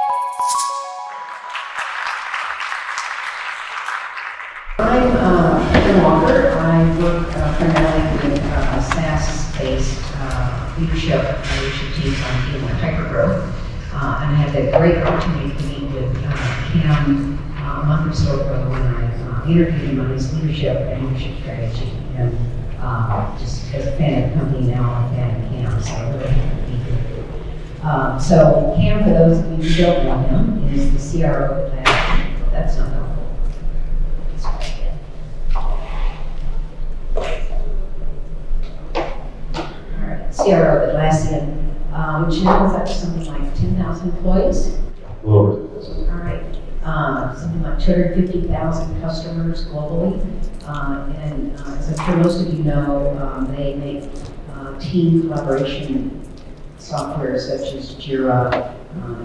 I'm Kevin Walker. I work primarily with SaaS-based leadership teams on dealing with hypergrowth. And I had the great opportunity to meet with Cam a month or so ago when I interviewed him on his leadership and leadership strategy. And just as a fan of the company now, I'm a fan of Cam, so I'm really happy to be here. So Cam, for those of you who don't know him, is the CRO of Atlassian. That's not helpful. CRO of Atlassian, which now is up to something like 10,000 employees. All right. Something like 250,000 customers globally. And as I'm sure most of you know, they make team collaboration software such as Jira,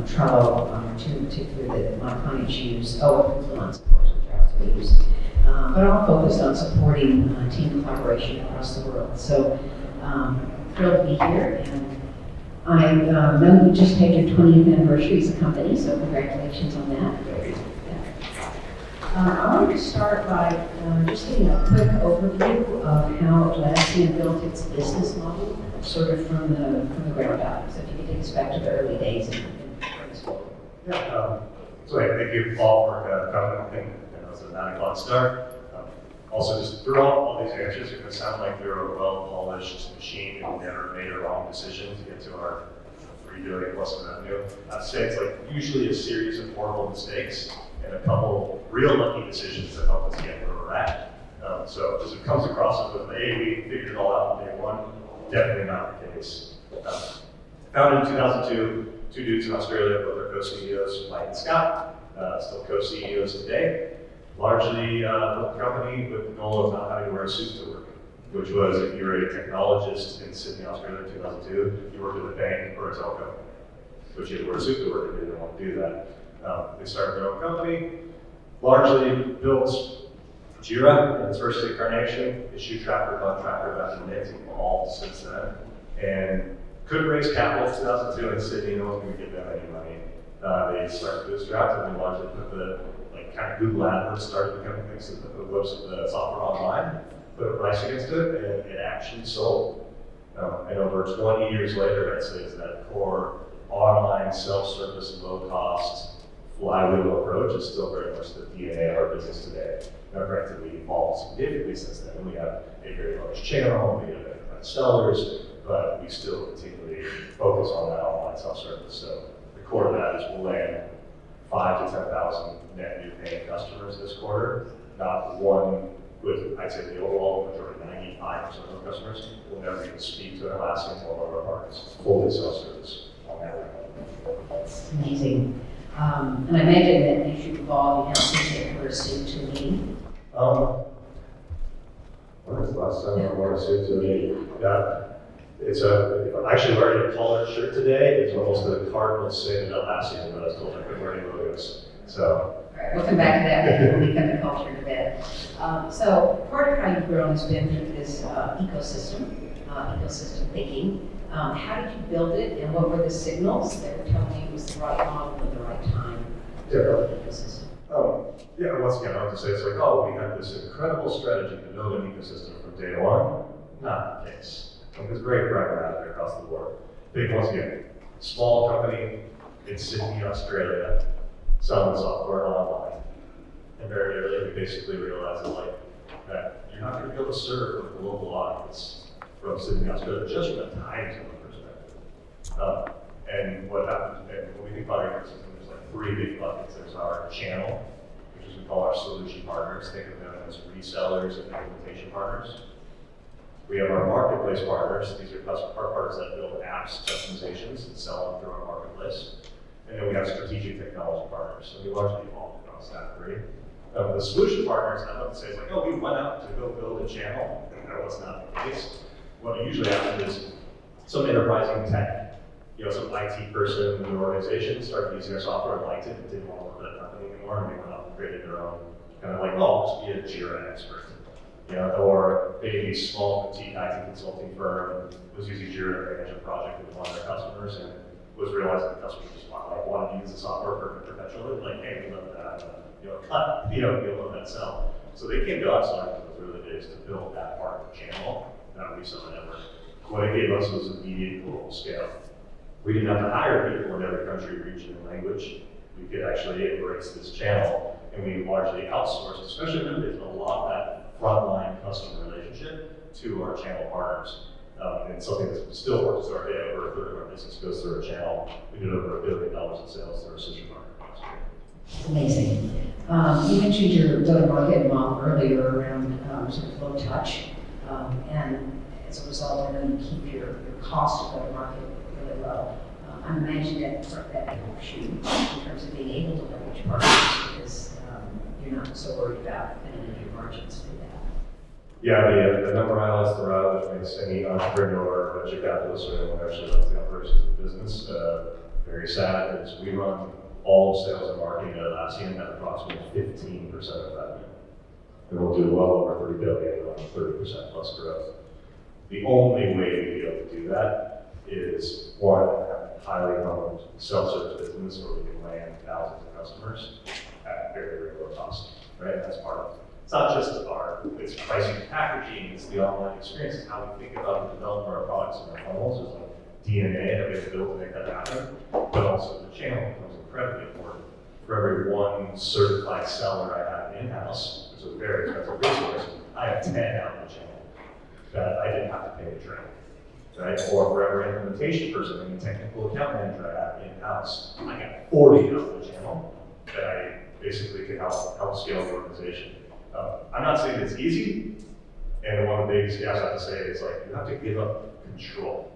Trello, two in particular that my clients use. Influence, of course, which I also use. But all focused on supporting team collaboration across the world. So thrilled to be here, and I know we just had your 20th anniversary as a company, so congratulations on that. I wanted to start by just getting a quick overview of how Atlassian built its business model, sort of from the ground up. So if you could take us back to the early days and bring us forward. Yeah, so thank you all for coming. I know it's a 9 o'clock start. Also, just throughout all these answers, you're going to sound like we're a well-polished machine and we never made a wrong decision to get to our $3 billion plus in revenue. I'd say it's like usually a series of horrible mistakes and a couple real lucky decisions that help us get where we're at. So as it comes across as with, hey, we figured it all out on day one, definitely not the case. Founded in 2002, two dudes in Australia, both are co-CEOs, Mike and Scott, still co-CEOs today. Largely built the company with the goal of not having to wear a suit to work, which was if you were a technologist in Sydney, Australia in 2002, you worked at a bank or a telco, which you had to wear a suit to work and they didn't want to do that. They started their own company, largely built Jira in its first incarnation, issue tracker, bug tracker back in the day, all since then, and couldn't raise capital in 2002 in Sydney, no one was going to give them any money. They started bootstrapped and they largely put the kind of Google AdWords started becoming things that the software online, put a price against it, and it actually sold. And over 20 years later, I'd say is that core online, self-service, low-cost, flywheel approach is still very much the DNA of our business today. Now, granted, we evolved significantly since then. We have a very large channel, we have enterprise sellers, but we still continually focus on that online self-service. So the core of that is we'll land 5,000 to 10,000 net new paying customers this quarter. Not one with, I'd say the overall majority, 95% of our customers will never even speak to Atlassian or one of our partners. Fully self-service on that level. That's amazing. And I imagine that as you evolve, you have to wear a suit to a meeting. When was the last time I wore a suit to a meeting? It's I'm actually wearing a collared shirt today. It's almost a cardinal sin in Atlassian, but I was told I couldn't wear any logos. So. All right, we'll come back to that before we come to culture to bed. So part of how you've grown has been through this ecosystem thinking. How did you build it, and what were the signals that were telling you it was the right model at the right time to build an ecosystem? Yeah, once again, I have to say, it's like, oh, we had this incredible strategy to build an ecosystem from day one. Not the case. It's very pragmatic across the board. Think once again, small company in Sydney, Australia, selling software online. And very early, we basically realized that you're not going to be able to serve the local audience from Sydney, Australia, just from a time zone perspective. And what happened, and when we think about our ecosystem, there's like 3 big buckets. There's our channel, which is we call our solution partners. Think of them as resellers and implementation partners. We have our marketplace partners. These are partners that build apps, customizations, and sell them through our marketplace. And then we have strategic technology partners. So we largely evolved across that 3. The solution partners, I'd love to say, is like, oh, we went out to go build a channel. That was not the case. What usually happens is some enterprising tech, some IT person in the organization started using our software and liked it and didn't want to work for that company anymore, and they went out and created their own kind of like, oh, I'll just be a Jira expert. Or maybe a small boutique IT consulting firm was using Jira to manage a project with one of their customers, and was realizing the customers just wanted to use the software perpetually, like, hey, we love that, cut, we love that sell. So they came to us like in those early days to build that part of the channel, that reseller network. What it gave us was immediate global scale. We didn't have to hire people in every country, region, and language. We could actually embrace this channel, and we largely outsourced, especially when there's a lot of that frontline customer relationship to our channel partners. And something that still works to our day. Over a third of our business goes through our channel. We did over $1 billion in sales through our sister partners. Amazing. You mentioned your go-to-market model earlier around sort of low touch, and as a result, I know you keep your cost of go-to-market really low. I imagine that helps you in terms of being able to leverage partners because you're not so worried about depending on your margins for that. Yeah, the number I always throw out, which makes any entrepreneur, venture capitalist, or anyone who actually runs the operations of the business very sad, is we run all sales and marketing at Atlassian at approximately 15% of revenue. And we'll do well over $3 billion on 30% plus growth. The only way we'd be able to do that is, one, have a highly honed self-service business where we can land thousands of customers at very, very low cost, right? That's part of it. It's not just it's pricing and packaging, it's the online experience, it's how we think about the development of our products and our funnels. It's like DNA that we have built to make that happen, but also the channel becomes incredibly important. For every one certified seller I have in-house, which is a very expensive resource, I have 10 out in the channel that I didn't have to pay to train, right? Or for every implementation person and technical account manager I have in-house, I got 40 out in the channel that I basically can help scale the organization. I'm not saying it's easy, and one of the biggest gaps I have to say is like, you have to give up control.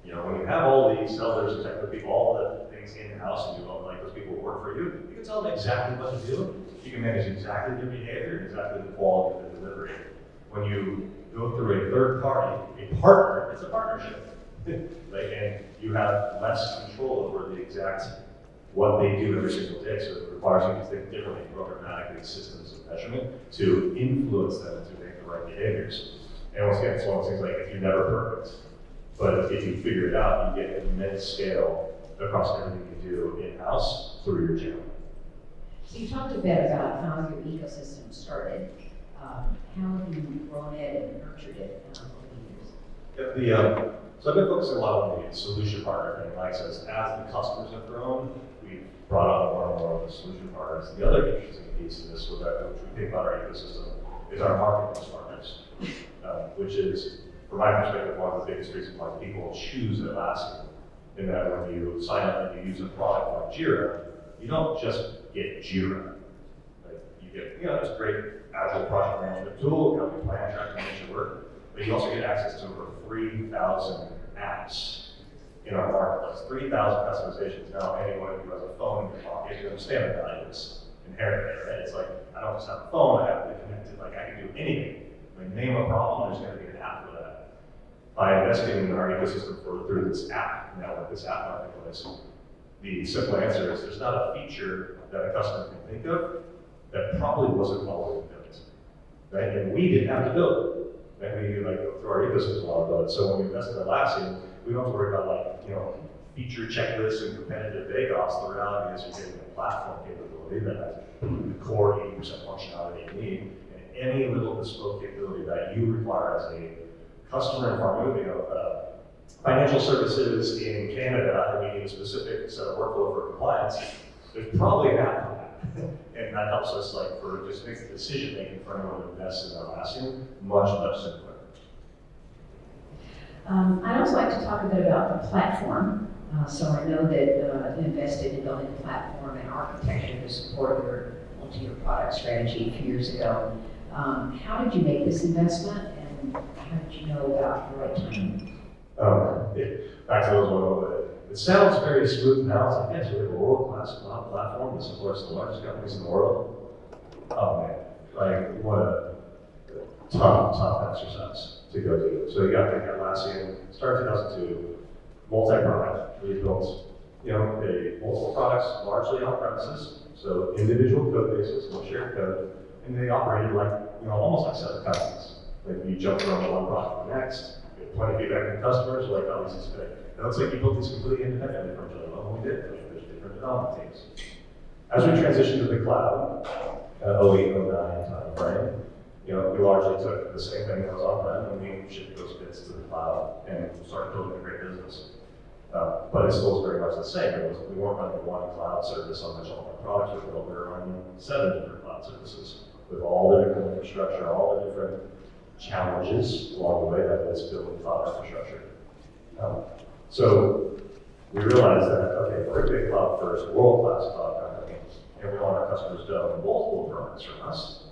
When you have all these sellers and technical people, all the things in-house, and you know, like those people work for you, you can tell them exactly what to do. You can manage exactly their behavior and exactly the quality of the delivery. When you go through a third party, a partner, it's a partnership. And you have less control over the exact what they do every single day. So it requires you to think differently, programmatically, systems of measurement to influence them to make the right behaviors. And once again, it's one of those things like, if you're never perfect, but if you figure it out, you get immense scale across everything you do in-house through your channel. So you talked a bit about how your ecosystem started. How have you grown it and nurtured it over the years? So I've been focusing a lot on the solution partner thing. Like I said, as the customers have grown, we've brought on more and more of the solution partners. The other interesting piece of this, which we think about our ecosystem, is our marketplace partners, which is, from my perspective, one of the biggest reasons why people choose Atlassian. In that when you sign up and you use a product like Jira, you don't just get Jira. You get, this great agile project management tool, help you plan, track, and manage your work, but you also get access to over 3,000 apps in our marketplace. 3,000 customizations. Now, anyone who has a phone in your pocket, you understand the value is inherent there, right? It's like, I don't just have a phone, I have to be connected, like I can do anything. Name a problem, there's going to be an app for that. By investing in our ecosystem through this app network, this app marketplace, the simple answer is there's not a feature that a customer can think of that probably wasn't already built, right? And we didn't have to build it. And we go through our ecosystem a lot about it. So when we invest in Atlassian, we don't have to worry about feature checklists and competitive bake-offs. The reality is you're getting a platform capability that has the core 80% functionality you need, and any little bespoke capability that you require as a customer in financial services in Canada, and we need a specific set of workflow for compliance, there's probably an app for that. And that helps us for just make the decision making for anyone who invests in Atlassian much simpler. I'd also like to talk a bit about the platform. So I know that you invested in building a platform and architecture to support your multi-year product strategy a few years ago. How did you make this investment, and how did you know about the right time? Back to those one. It sounds very smooth now. It's like, yes, we have a world-class cloud platform that supports the largest companies in the world. Oh man, what a tough exercise to go do. So you got Atlassian, started 2002, multi-product. We built, multiple products largely on premises, so individual code bases, no shared code, and they operated almost like separate companies. Like you jump from one product to the next, you plenty of feedback from customers, like, oh, this is good. It looks like you built this completely independently from each other. Well, we did. There's different development teams. As we transitioned to the cloud, 08, 09 time frame, we largely took the same thing that was on-prem and we shipped those bits to the cloud and started building a great business. But it still was very much the same. We weren't running one cloud service on which all our products were built. We were running 7 different cloud services with all the different infrastructure, all the different challenges along the way that was building cloud infrastructure. So we realized that, okay, we're a big cloud first, world-class cloud company, and we want our customers to own multiple products from us.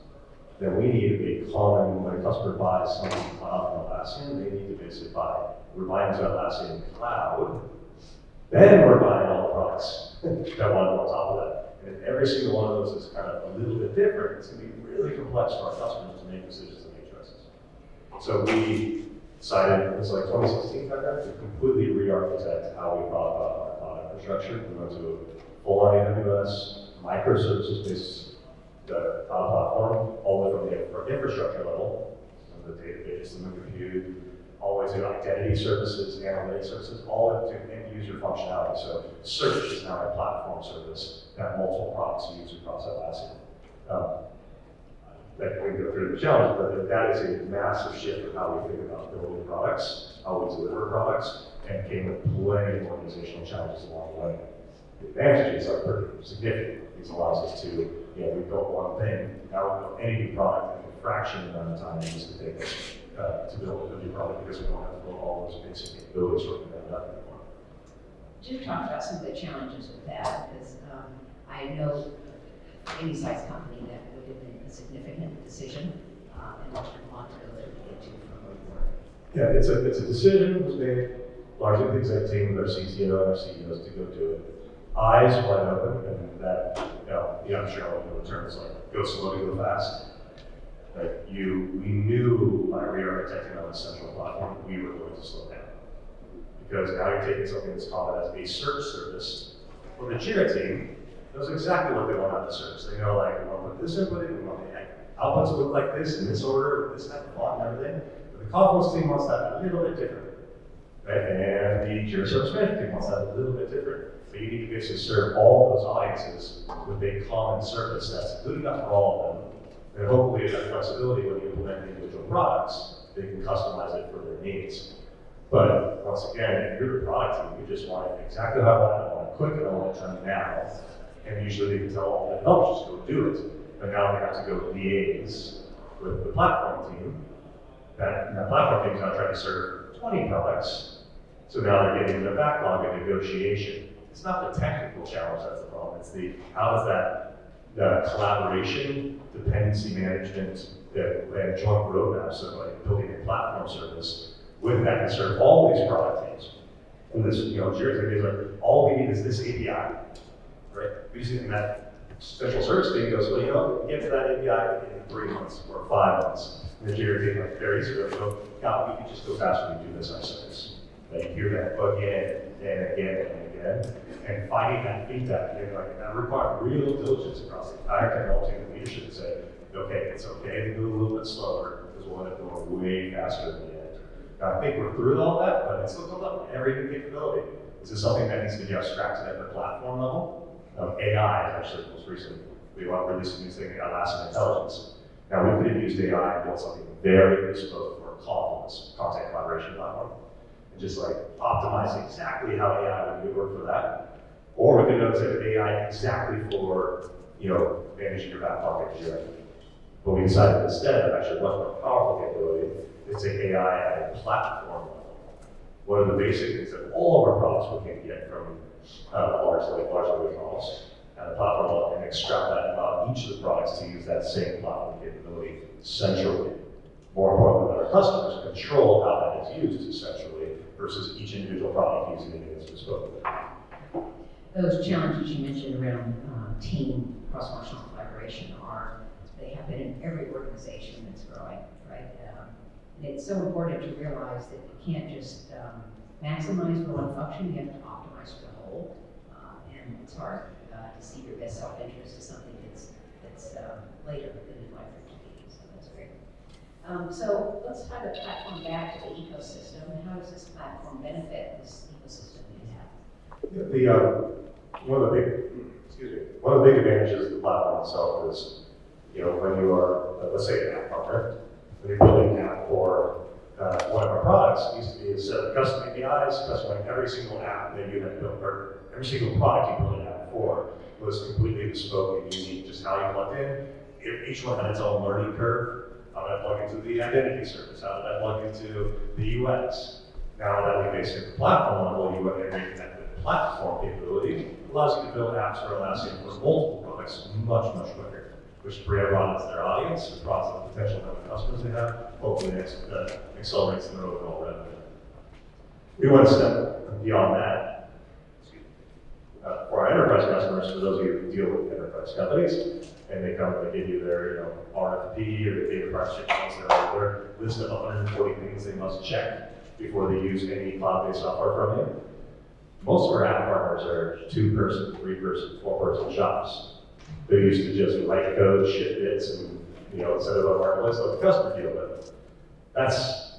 Then we need a common, when a customer buys something in cloud from Atlassian, they need to basically buy, we're buying to Atlassian cloud, then we're buying all the products that want on top of that. And if every single one of those is kind of a little bit different, it's going to be really complex for our customers to make decisions and make choices. So we decided, it was like 2016 kind of, to completely re-architect how we thought about our cloud infrastructure. We went to a full-on AWS, microservices-based cloud platform, all the way from the infrastructure level, the database, the compute, all the way to identity services, analytics services, all the way to end-user functionality. So search is now a platform service that multiple products use across Atlassian. That we go through the challenge, but that is a massive shift in how we think about building products, how we deliver products, and came with plenty of organizational challenges along the way. The advantages are pretty significant. These allows us to, we built one thing, now we build any new product in a fraction of the amount of time it used to take us to build a new product because we don't have to build all those basic capabilities for that anymore. Jim talked about some of the challenges with that, because I know any size company that would have been a significant decision and much responsibility to get to from where we were. Yeah, it's a decision was made largely the exec team with our CTO and our CEOs to go do it. Eyes wide open, and that, I'm sure all the terms like go slow to go fast. Like we knew by re-architecting on a central platform, we were going to slow down. Because now you're taking something that's called as a search service. Well, the Jira team knows exactly what they want out of the service. They know, like, we want to put this input in, we want the outputs to look like this, in this order, with this type of font and everything. But the Confluence team wants that a little bit different. Right? And the Jira Service Management team wants that a little bit different. But you need to basically serve all those audiences with a common service that's good enough for all of them. And hopefully you have flexibility when you implement individual products, they can customize it for their needs. But once again, if you're the product team, you just want it exactly how I want it. I want it quick and I want it done now. And usually they can tell all the developers just go do it. But now they have to go liaise with the platform team. That platform team is now trying to serve 20 products. So now they're getting into the backlog of negotiation. It's not the technical challenge that's the problem. It's how does the collaboration, dependency management, and joint roadmaps of like building a platform service with that can serve all these product teams. And this, Jira is like, all we need is this API, right? Using that central service team goes, well, get to that API in 3 months or 5 months. And the Jira team like very easy to go, God, we can just go faster and do this ourselves. Like hear that again and again and again, and finding that feedback, that requires real diligence across the entire technology and leadership to say, okay, it's okay to go a little bit slower because we'll end up going way faster in the end. Now, I think we're through all that, but it's still comes up with every new capability. This is something that needs to be abstracted at the platform level. AI is actually most recently, we want to release a new thing, Atlassian Intelligence. Now, we could have used AI and built something very bespoke for Confluence, content collaboration platform. Just like optimize exactly how AI would work for that. Or we could have said AI exactly for, managing your back pocket Jira. But we decided instead of actually much more powerful capability is take AI at a platform level. One of the basic things that all of our products we can get from large language models at a platform level and extract that about each of the products to use that same platform capability centrally. More importantly, let our customers control how that is used centrally versus each individual product using it as bespoke. Those challenges you mentioned around team cross-functional collaboration they happen in every organization that's growing, right? And it's so important to realize that you can't just maximize for one function, you have to optimize for the whole. And it's hard to see your best self-interest as something that's later in life or to be, so that's great. So let's tie the platform back to the ecosystem. How does this platform benefit this ecosystem we have? One of the big advantages of the platform itself is, when you are, let's say, an app partner, when you're building an app for one of our products, it used to be a set of custom APIs, customizing every single app that you had built, or every single product you built an app for was completely bespoke and unique, just how you plugged in. Each one had its own learning curve. How did I plug into the identity service? How did I plug into the UX? Now that we basically platform level, you integrate that with platform capability, allows you to build apps for Atlassian for multiple products much, much quicker, which broadens their audience, which broadens the potential number of customers they have, hopefully accelerates their overall revenue. We want to step beyond that. For our enterprise customers, for those of you who deal with enterprise companies, and they come, they give you their RFP or their data partnership plans, their list of 140 things they must check before they use any cloud-based software from you. Most of our app partners are 2-person, 3-person, 4-person shops. They're used to just write code, ship bits, and set it up marketplace like the customer deal with.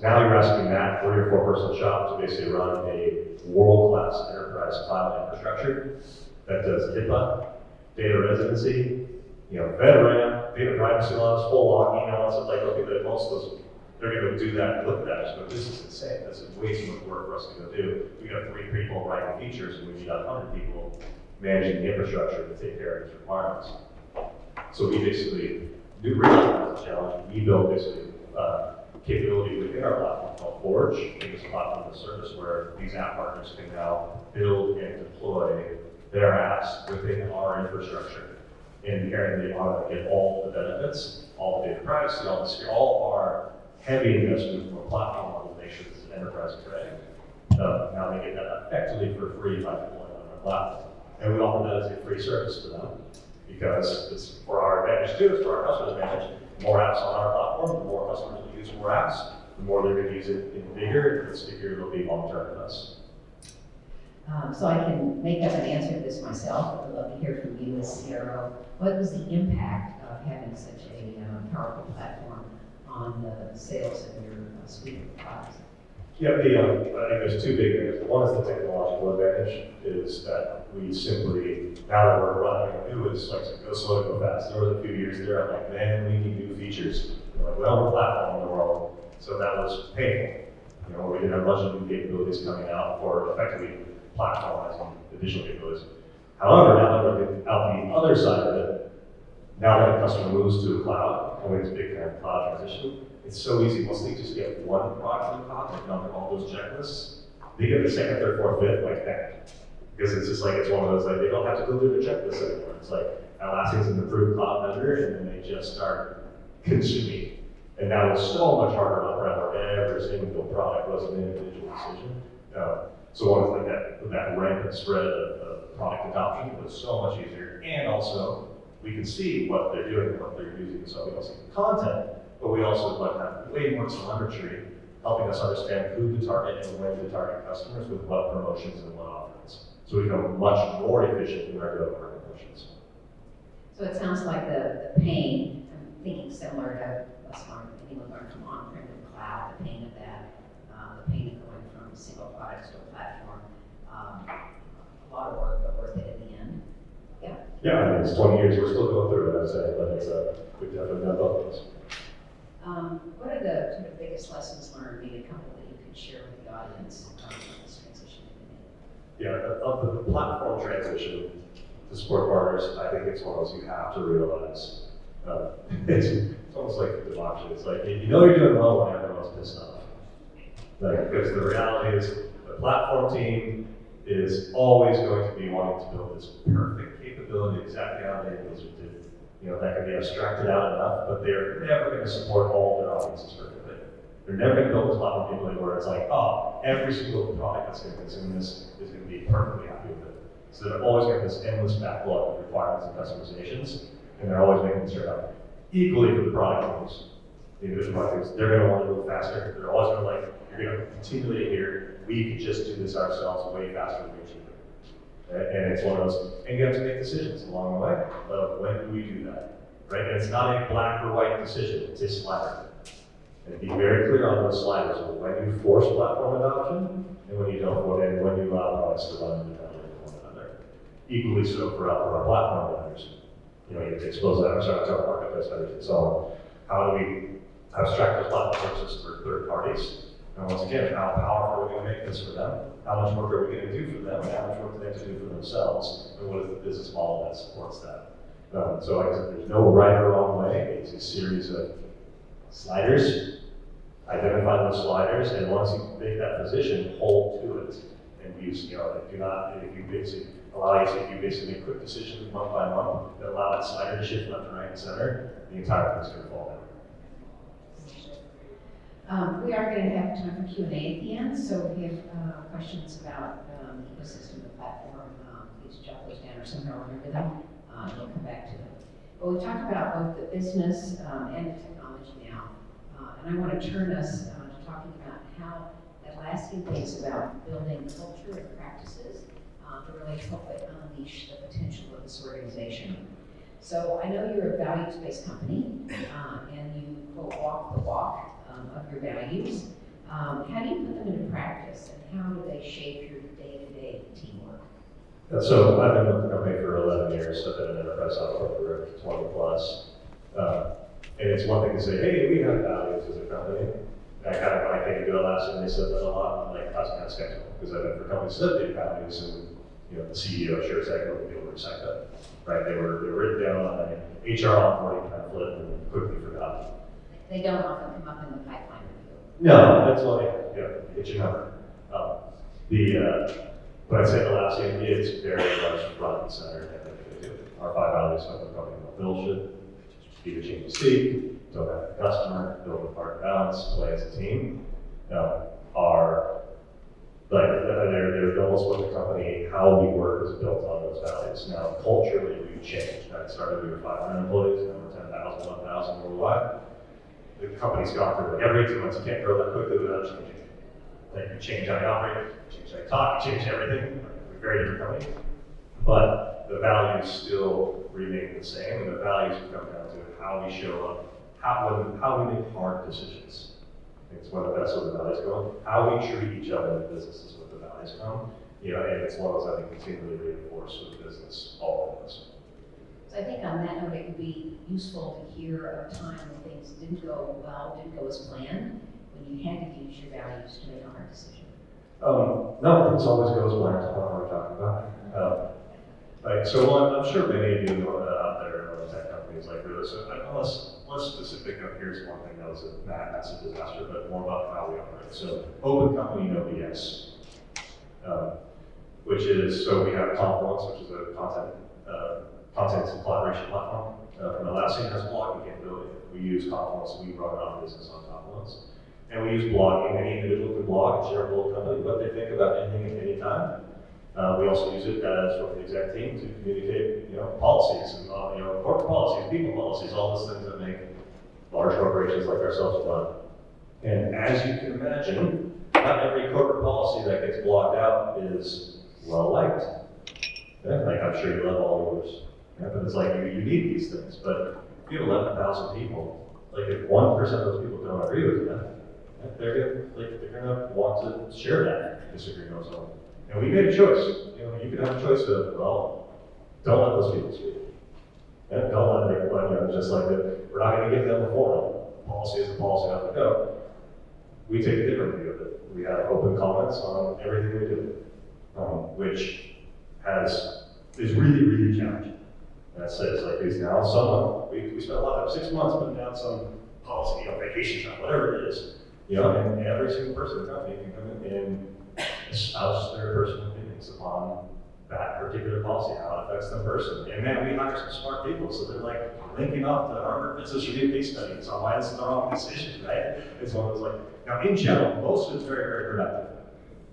Now you're asking that 3 or 4-person shop to basically run a world-class enterprise cloud infrastructure that does HIPAA, data residency, FedRAMP, data privacy laws, full log, email, stuff like that. Most of those, they're going to do that and look at that. But this is insane. This is way too much work for us to go do. We got 3 people writing features, and we need 100 people managing the infrastructure to take care of these requirements. So we basically realize the challenge. We built basically capability within our platform called Forge, this platform as a service where these app partners can now build and deploy their apps within our infrastructure. And they want to get all the benefits, all the data privacy, all our heavy investment from a platform level to make sure this is enterprise ready. Now they get that effectively for free by deploying on our platform. And we offer that as a free service to them because it's for our advantage too, it's for our customers' advantage. The more apps on our platform, the more customers will use more apps, the more they're going to use it in bigger, and the stickier it'll be long term with us. So I can make up an answer to this myself, but I'd love to hear from you as CRO. What was the impact of having such a powerful platform on the sales of your suite of products? Yeah, I think there's 2 big areas. One is the technological advantage, is that we simply, now that we're running, it was like go slow to go fast. There was a few years there, I'm like, man, we need new features. We're like, well, we're platforming the world, so that was painful. We didn't have a bunch of new capabilities coming out for effectively platformizing additional capabilities. However, now that we're out the other side of it, now that a customer moves to a cloud, and we have this big kind of cloud transition, it's so easy. Once they just get one product in the cloud, they've done all those checklists, they get the second, third, fourth, fifth like that. Because it's just like, it's one of those, like, they don't have to go through the checklist anymore. It's like, Atlassian's an approved cloud vendor, and then they just start consuming. And now it's so much harder on prem where every single product was an individual decision. So one is like that rampant spread of product adoption was so much easier. And also, we can see what they're doing and what they're using. So we don't see the content, but we also have way more telemetry helping us understand who to target and when to target customers with what promotions and what offerings. So we become much more efficient in our go-to-market motions. So it sounds like the pain, I'm thinking similar to us anyone learned from on-prem to the cloud, the pain of that, the pain of going from single products to a platform, a lot of work, but worth it in the end. Yeah. Yeah, I mean, it's 20 years, we're still going through it, I'd say, but it's, we've definitely done both of those. What are the sort of biggest lessons learned, maybe a couple that you could share with the audience on this transition that you made? Yeah, of the platform transition to support partners, I think it's one of those you have to realize. It's almost like a democracy. It's like, you're doing well when everyone's pissed off. Because the reality is, the platform team is always going to be wanting to build this perfect capability exactly how they do. That can be abstracted out enough, but they're never going to support all their audiences perfectly. They're never going to build this platform capability where it's like, oh, every single product that's going to consume this is going to be perfectly happy with it. So they're always going to have this endless backlog of requirements and customizations, and they're always making this turn out equally for the product teams. The individual product teams, they're going to want to move faster. They're always going to you're going to continually hear, we could just do this ourselves way faster than we should. And it's one of those, and you have to make decisions along the way of when do we do that, right? And it's not a black or white decision, it's a slider. And be very clear on those sliders of when you force platform adoption and when you don't, and when you allow products to run independently of one another. Equally so for our platform vendors. You have to expose that, to our marketplace vendors and so on. How do we abstract those platform services for third parties? And once again, how powerful are we going to make this for them? How much work are we going to do for them? And how much work do they have to do for themselves? And what is the business model that supports that? So like I said, there's no right or wrong way. It's a series of sliders. Identify those sliders, and once you make that position, hold to it. And use, if you basically allow you to basically make quick decisions month by month that allow that slider to shift left and right and center, the entire thing's going to fall down. We are going to have time for Q&A at the end, so if you have questions about the ecosystem, the platform, please jot those down or somehow remember them. We'll come back to them. But we've talked about both the business and the technology now, and I want to turn us to talking about how Atlassian thinks about building culture and practices to really help it unleash the potential of this organization. So I know you're a values-based company, and you quote, walk the walk of your values. How do you put them into practice, and how do they shape your day-to-day teamwork? So I've been with the company for 11 years. I've been in enterprise software for 20 plus. And it's one thing to say, hey, we have values as a company. And when I came to Atlassian, they said that a lot. I'm like, that's kind of skeptical, because I've been for companies that did values, and the CEO sure as heck wouldn't be able to recite that. Right? They were written down on an HR onboarding pamphlet and quickly forgotten. They don't often come up in the pipeline review. No, that's why, get your number. But I'd say Atlassian is very much front and center in everything they do. Our 5 values come from the company about bullshit, be the change to speak, don't have the customer, build a partner balance, play as a team. They're almost what the company, how we work is built on those values. Now, culturally, we've changed. I started, we were 500 employees, now we're 10,000, 1,000 worldwide. The company's gone through every 2 months. You can't grow that quickly without changing. Like, you change how you operate, you change how you talk, you change everything. We're a very different company. But the values still remain the same, and the values come down to how we show up, how we make hard decisions. I think it's one of the best of the values go. How we treat each other in business is what the values come. And it's one of those I think continually reinforced with business, all of us. So I think on that note, it would be useful to hear of a time when things didn't go well, didn't go as planned, when you had to use your values to make a hard decision. No, things always go as planned. That's what we're talking about. I'm sure many of you out there know tech companies like this. Less specific up here is one thing that was a massive disaster, but more about how we operate. So open company, no BS. Which is, so we have Confluence, which is a content and collaboration platform. From Atlassian has blogging capability. We use Confluence, we run our business on Confluence. And we use blogging. Any individual can blog and share a little company, what they think about anything at any time. We also use it as for the exec team to communicate, policies and corporate policies, people policies, all those things that make large corporations like ourselves run. And as you can imagine, not every corporate policy that gets blogged out is well liked. Like I'm sure you love all yours. But it's like you need these things. But if you have 11,000 people, like if 1% of those people don't agree with you, they're gonna want to share that disagreement with someone. And we made a choice. You could have a choice of, well, don't let those people speak. And don't let them, just like that. We're not going to give them a forum. Policy is the policy, off the go. We take a different view of it. We have open comments on everything we do, which is really, really challenging. That says, like, is now someone, we spent a lot of 6 months putting down some policy, vacation time, whatever it is. And every single person in the company can come in and espouse their personal opinions upon that particular policy, how it affects them personally. And then we hire some smart people, so they're like linking off the Harvard Business Review case studies on why this is the wrong decision, right? It's one of those now in general, most of it's very, very productive.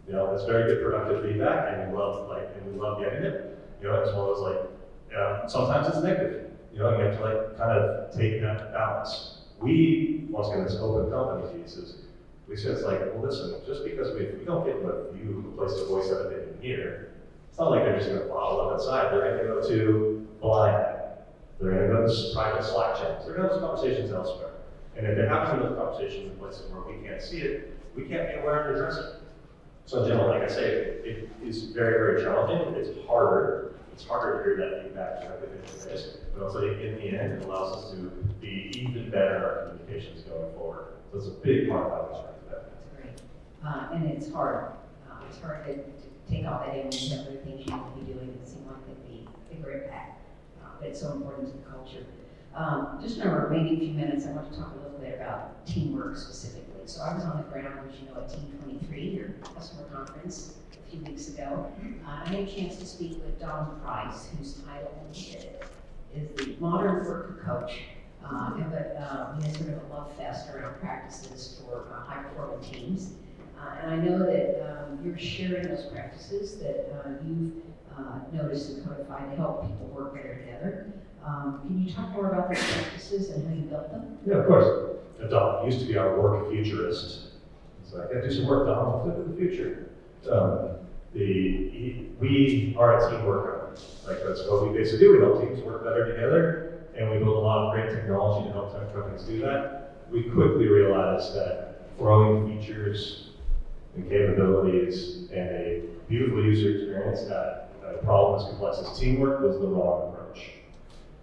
It's very good productive feedback, and we love getting it. It's one of those sometimes it's negative. You have to kind of take that balance. Once again, this open company piece is, we said well, listen, just because we don't get a view, a place to voice that opinion here, it's not like they're just going to bottle up inside. They're going to go to Blind. They're going to go to private Slack channels. They're going to have conversations elsewhere. And if they're having those conversations in places where we can't see it, we can't be aware and address it. So in general, like I say, it is very, very challenging. It's harder. It's harder to hear that feedback directly face to face, but also in the end, it allows us to be even better at our communications going forward. So it's a big part of how we start today. That's great. And it's hard. It's hard to take all that in and the other things you need to be doing that seem like they'd be bigger impact. But it's so important to the culture. Just in our remaining few minutes, I want to talk a little bit about teamwork specifically. So I was on the ground, as you know, at Team 23, your customer conference, a few weeks ago. I had a chance to speak with Don Price, whose title is the Modern Worker Coach. But he has sort of a love fest around practices for high-performing teams. And I know that you're sharing those practices that you've noticed and codified to help people work better together. Can you talk more about those practices and how you built them? Yeah, of course. Don used to be our work futurist. So I got to do some work, Don. Let's look at the future. We are a team worker. Like that's what we basically do. We help teams work better together, and we build a lot of great technology to help tech companies do that. We quickly realized that throwing features and capabilities and a beautiful user experience at a problem as complex as teamwork was the wrong approach.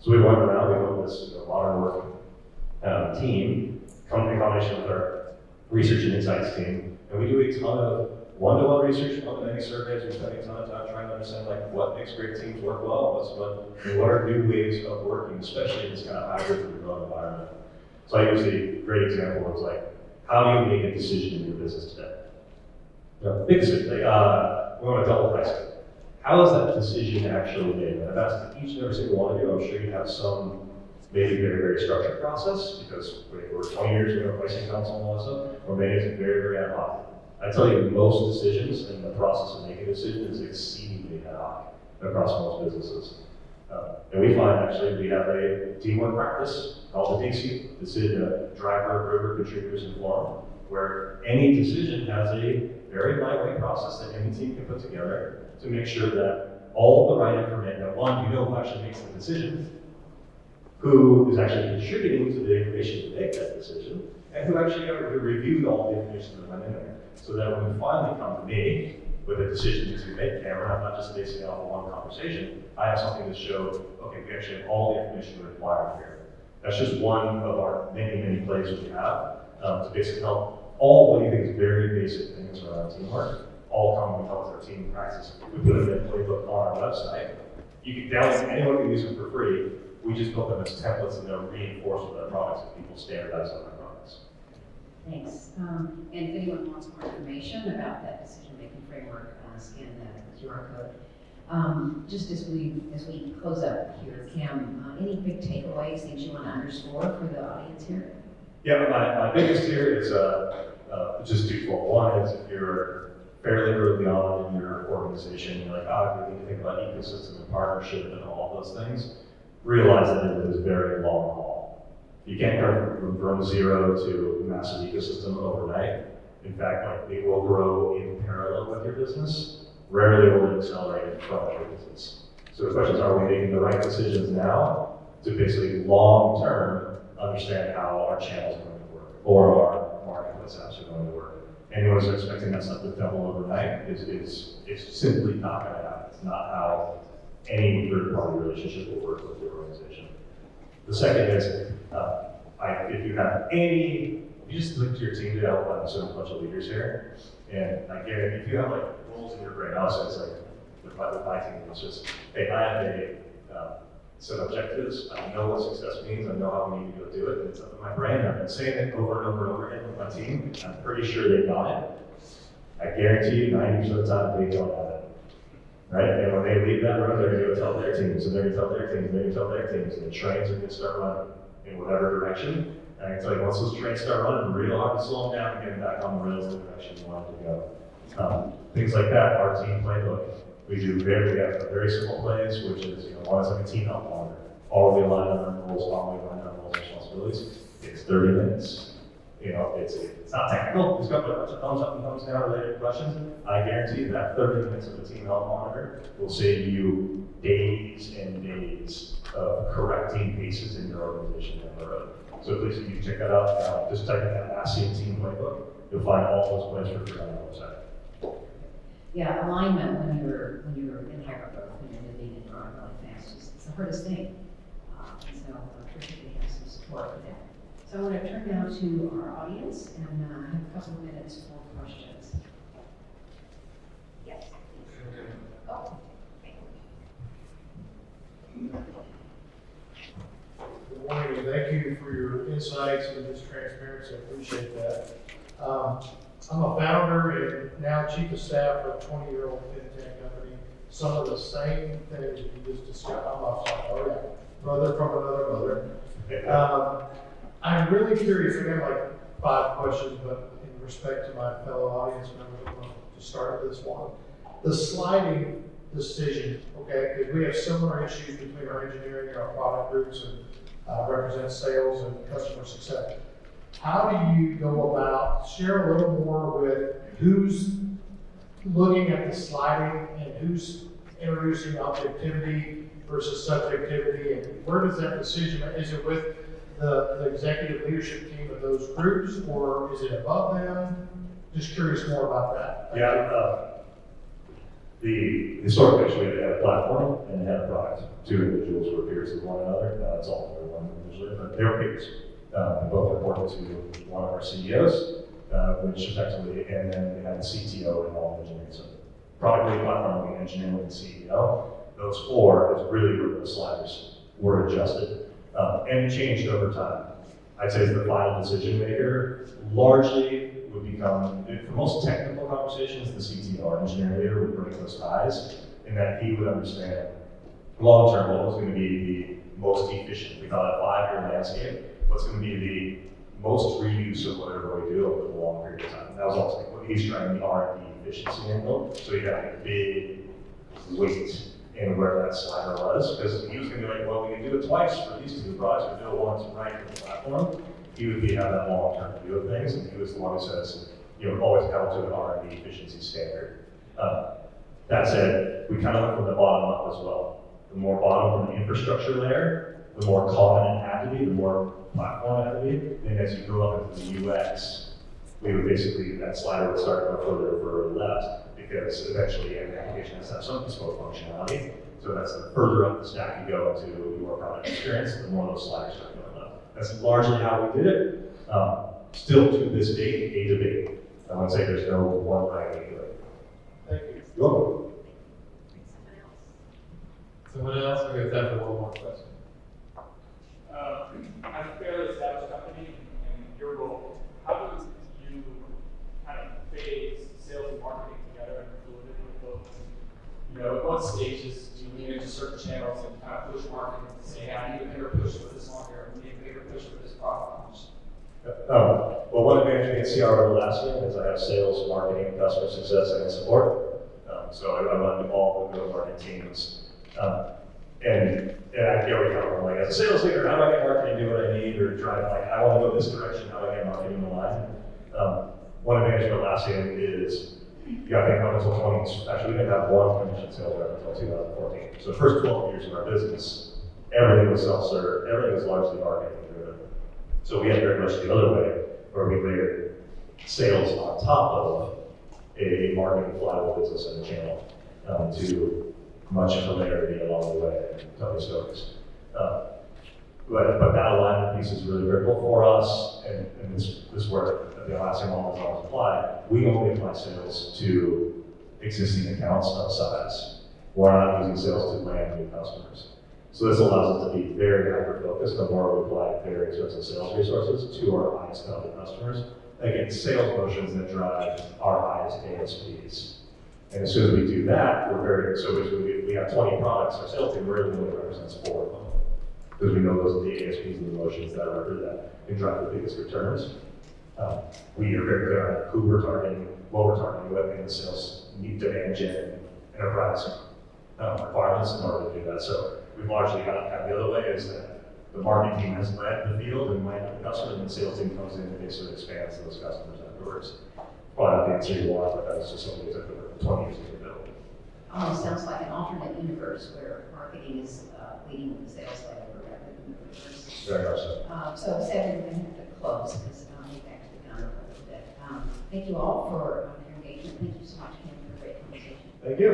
So we went around, we built this modern work team, in combination with our research and insights team, and we do a ton of one-to-one research, one-to-many surveys. We spend a ton of time trying to understand like what makes great teams work well, what are new ways of working, especially in this kind of hybrid and remote environment. So I use a great example of like, how do you make a decision in your business today? Big decision. We want to double price it. How is that decision actually made? And I've asked each and every single one of you, I'm sure you have some maybe very, very structured process, because we're 20 years ago, pricing council and all that stuff, or maybe it's very, very ad hoc. I tell you, most decisions in the process of making a decision is exceedingly ad hoc across most businesses. And we find actually we have a teamwork practice called the DC, decision driver, river, contributors, and forum, where any decision has a very lightweight process that any team can put together to make sure that all the right information, that one, you know who actually makes the decision, who is actually contributing to the information to make that decision, and who actually reviewed all the information that went in there. So that when you finally come to me with a decision to make, Cameron, I'm not just basing it off of one conversation, I have something to show, okay, we actually have all the information required here. That's just one of our many, many plays we have to basically help all what you think is very basic things around teamwork, all come and help with our team practice. We put a playbook on our website. You can download, anyone can use them for free. We just built them as templates and they're reinforced with our products and people standardize on our products. Thanks. And if anyone wants more information about that decision-making framework, scan the QR code. Just as we close up here, Cam, any big takeaways, things you want to underscore for the audience here? Yeah, my biggest here is just twofold. One is if you're fairly early on in your organization, you're like, we need to think about ecosystem and partnership and all of those things. Realize that it is very long haul. You can't go from zero to massive ecosystem overnight. In fact, like it will grow in parallel with your business. Rarely will it accelerate in front of your business. So the question is, are we making the right decisions now to basically long-term understand how our channels are going to work or our marketplace apps are going to work? Anyone who's expecting that stuff to double overnight is simply not going to happen. It's not how any third-party relationship will work with your organization. The second is, if you have any, you just look to your team to help out a bunch of leaders here, and I guarantee if you have like goals in your brain, also it's like with my team, it's just, hey, I have a set of objectives, I know what success means, I know how we need to go do it, and it's up in my brain, I've been saying it over and over and over again with my team, I'm pretty sure they got it. I guarantee you 90% of the time they don't have it. Right? And when they leave that room, they're going to go tell their teams, and they're going to tell their teams, and they're going to tell their teams, and the trains are going to start running in whatever direction. And I can tell you, once those trains start running, real hard to slow them down and get them back on the rails in the direction you want them to go. Things like that, our team playbook. We have very simple plays, which is, one is like a team help monitor. All we align on our goals, all we align on our roles and responsibilities. It's 30 minutes. It's not technical. It's got a bunch of thumbs up and thumbs down related questions. I guarantee that 30 minutes of a team help monitor will save you days and days of correcting cases in your organization down the road. So please, if you check that out, just type in Atlassian team playbook. You'll find all those plays for free on our website. Yeah, alignment when you're in hypergrowth, when you're moving and growing really fast, it's the hardest thing. And so I'm sure we have some support for that. So I want to turn now to our audience and have a couple of minutes for questions. Yes. Oh. Good morning, and thank you for your insights and this transparency. I appreciate that. I'm a founder and now chief of staff of a 20-year-old fintech company. Some of the same things you just discussed. Oh yeah, brother from another mother. I'm really curious. I have like 5 questions, but in respect to my fellow audience members, I'm going to start with this one. The sliding decision, okay, because we have similar issues between our engineering and our product groups and represent sales and customer success. How do you go about, share a little more with who's looking at the sliding and who's introducing objectivity versus subjectivity, and where does that decision, is it with the executive leadership team of those groups, or is it above them? Just curious more about that. Yeah, the historically, actually, they had a platform and they had a product. 2 individuals were peers of one another. That's all they were one usually, but they were peers. They both reported to one of our CEOs, which effectively, and then they had the CTO and all the engineering. So product lead, platform lead, engineering lead, CEO. Those 4 is really where the sliders were adjusted. And it changed over time. I'd say the final decision maker largely would become, for most technical conversations, the CTO or engineering leader would break those ties, in that he would understand long term what was going to be the most efficient. We call it a 5-year landscape. What's going to be the most reuse of whatever we do over the long period of time. And that was also what he's trying the R&D efficiency angle. So you have a big weight in where that slider was, because he was going to be like, well, we can do it twice for these 2 products, we do it once right for the platform. He would have that long-term view of things, and he was the one who says, always held to an R&D efficiency standard. That said, we kind of went from the bottom up as well. The more bottom from the infrastructure layer, the more common it had to be, the more platform it had to be. And as you go up into the UX, we would basically, that slider would start to go further left, because eventually every application has to have some bespoke functionality. So that's the further up the stack you go into your product experience, the more those sliders start going up. That's largely how we did it. Still to this date, a debate. I would say there's no one right way to do it. Thank you. You're welcome. Someone else? We have time for one more question. As a fairly established company in your role, how do you kind of phase sales and marketing together and fluidity with those? At what stages do you lean into certain channels and kind of push marketing to say, hey, I need a bigger push for this one here, I need a bigger push for this product launch? Well, one advantage being CRO of Atlassian is I have sales, marketing, customer success, and support. So I run all the go-to-market teams. And I get where you're coming from. Like, as a sales leader, how do I get marketing to do what I need, or drive, like, I want to go this direction, how do I get marketing aligned? One advantage of Atlassian is, you got to think up until 20, actually we didn't have one commission sales rep until 2014. So the first 12 years of our business, everything was self-serve, everything was largely marketing driven. So we had very much the other way, where we layered sales on top of a marketing flywheel business and a channel to much familiarity along the way, and tell me stories. But that alignment piece is really critical for us, and this work, the Atlassian model is always applied. We only apply sales to existing accounts of size. We're not using sales to land new customers. So this allows us to be very hyper-focused on where we apply very expensive sales resources to our highest value customers. Again, sales motions that drive our highest ASPs. And as soon as we do that, we have 20 products, our sales team really only represents 4 of them. Because we know those are the ASPs and the motions that can drive the biggest returns. We are very clear on who we're targeting, what we're targeting, what the sales need demand gen enterprise requirements in order to do that. So we've largely got the other way is that the marketing team has led the field and landed the customer, and the sales team comes in and basically expands those customers afterwards. Probably not the answer you want, but that's just something that took over 20 years to build. almost sounds like an alternate universe where marketing is leading with the sales led rather than the reverse. Very much so. So sadly, we're going to have to close because we've actually gone over a little bit. Thank you all for your engagement. Thank you so much, Ken, for a great conversation. Thank you.